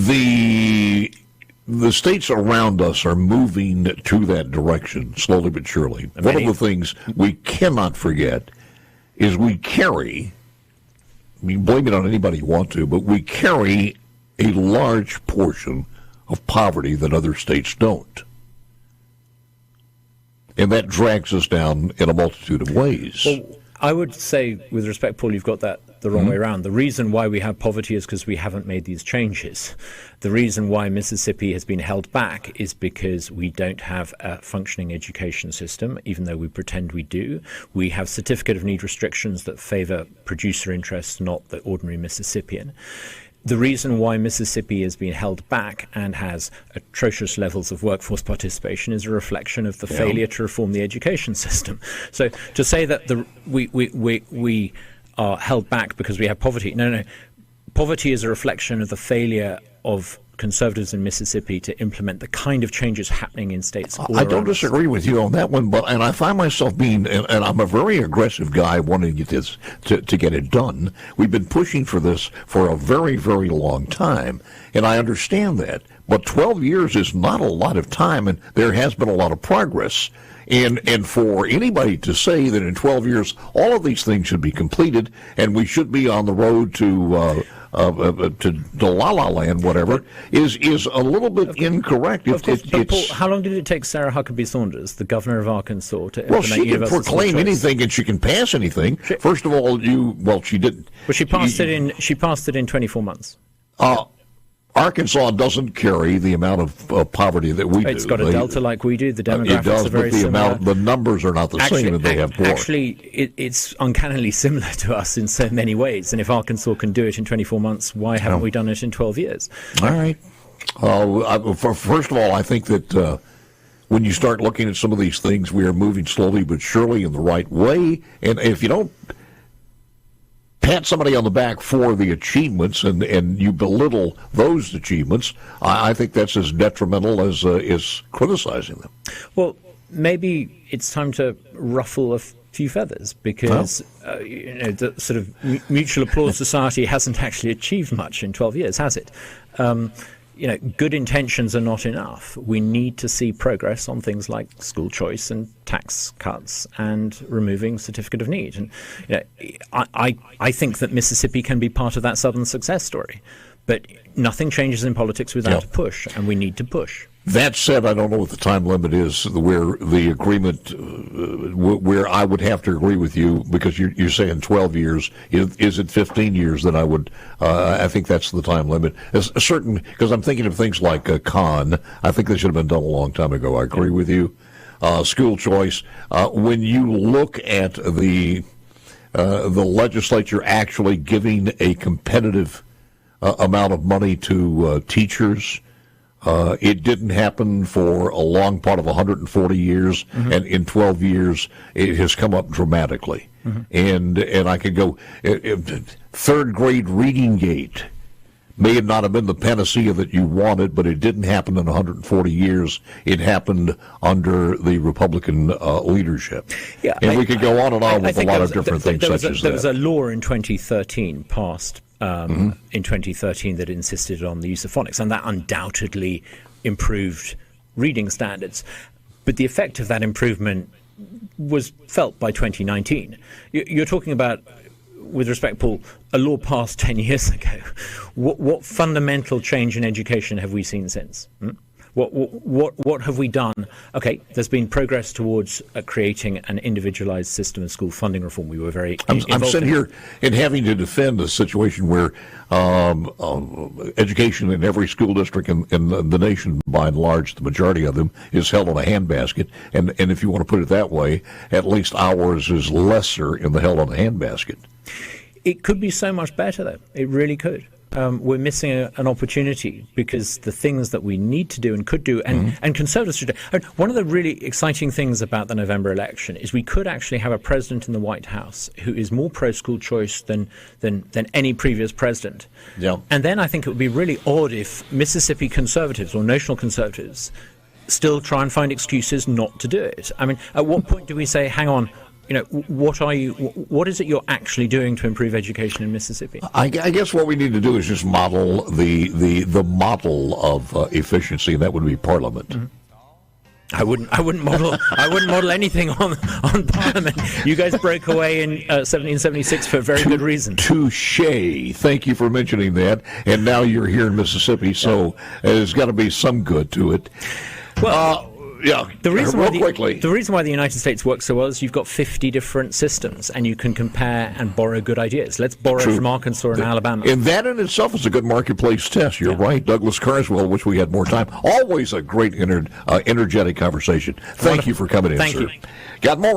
The states around us are moving to that direction, slowly but surely. One of the things we cannot forget is we carry, blame it on anybody you want to, but we carry a large portion of poverty that other states don't. And that drags us down in a multitude of ways. Well, I would say, with respect, Paul, you've got that the wrong way around. The reason why we have poverty is because we haven't made these changes. The reason why Mississippi has been held back is because we don't have a functioning education system, even though we pretend we do. We have certificate of need restrictions that favor producer interests, not the ordinary Mississippian. The reason why Mississippi has been held back and has atrocious levels of workforce participation is a reflection of the failure to reform the education system. So to say that we are held back because we have poverty, no. Poverty is a reflection of the failure of conservatives in Mississippi to implement the kind of changes happening in states all I don't disagree with you on that one, and I find myself being, and I'm a very aggressive guy wanting to get this to get it done. We've been pushing for this for a very, very long time, and I understand that. But 12 years is not a lot of time, and there has been a lot of progress. And for anybody to say that in 12 years all of these things should be completed and we should be on the road to La La Land, whatever, is a little bit incorrect. Of course, but Paul, how long did it take Sarah Huckabee Sanders, the governor of Arkansas, to implement universal school choice? Well, she can proclaim anything and she can pass anything. First of all, she didn't. Well, she passed it in 24 months. Arkansas doesn't carry the amount of poverty that we do. It's got a delta like we do. The demographics are very similar. The numbers are not the same, and they have more. Actually, it's uncannily similar to us in so many ways. And if Arkansas can do it in 24 months, why haven't we done it in 12 years? All right. First of all, I think that when you start looking at some of these things, we are moving slowly but surely in the right way. And if you don't pat somebody on the back for the achievements and you belittle those achievements, I think that's as detrimental as criticizing them. Well, maybe it's time to ruffle a few feathers because the sort of mutual applause society hasn't actually achieved much in 12 years, has it? Good intentions are not enough. We need to see progress on things like school choice and tax cuts and removing certificate of need. And I think that Mississippi can be part of that Southern success story. But nothing changes in politics without a push, and we need to push. That said, I don't know what the time limit is where the agreement, where I would have to agree with you, because you're saying 12 years. Is it 15 years that I think that's the time limit. Because I'm thinking of things like Khan. I think they should have been done a long time ago. I agree with you. School choice. When you look at the legislature actually giving a competitive amount of money to teachers, it didn't happen for a long part of 140 years, and in 12 years it has come up dramatically. And I could go, third grade reading gate may not have been the panacea that you wanted, but it didn't happen in 140 years. It happened under the Republican leadership. Yeah, and we could go on and on with a lot of different things such as that. There was a law in 2013 passed in 2013 that insisted on the use of phonics, and that undoubtedly improved reading standards. But the effect of that improvement was felt by 2019. You're talking about, with respect, Paul, a law passed 10 years ago. What fundamental change in education have we seen since? What have we done? Okay, there's been progress towards creating an individualized system of school funding reform. We were very I'm sitting here and having to defend a situation where education in every school district in the nation, by and large, the majority of them, is held in a handbasket. And if you want to put it that way, at least ours is lesser in the held on a handbasket. It could be so much better, though. It really could. We're missing an opportunity because the things that we need to do and could do, and conservatives should do. One of the really exciting things about the November election is we could actually have a president in the White House who is more pro-school choice than any previous president. Yeah. And then I think it would be really odd if Mississippi conservatives or notional conservatives still try and find excuses not to do it. I mean, at what point do we say, hang on, what is it you're actually doing to improve education in Mississippi? I guess what we need to do is just model the model of efficiency, and that would be Parliament. Mm-hmm. I wouldn't model anything on Parliament. You guys broke away in 1776 for a very good reason. Touche. Thank you for mentioning that. And now you're here in Mississippi, so there's got to be some good to it. Well, the reason why the United States works so well is you've got 50 different systems, and you can compare and borrow good ideas. Let's borrow from Arkansas and Alabama. And that in itself is a good marketplace test. You're right. Douglas Carswell, wish we had more time. Always a great, energetic conversation. Thank you for coming in, sir. Thank you. Got more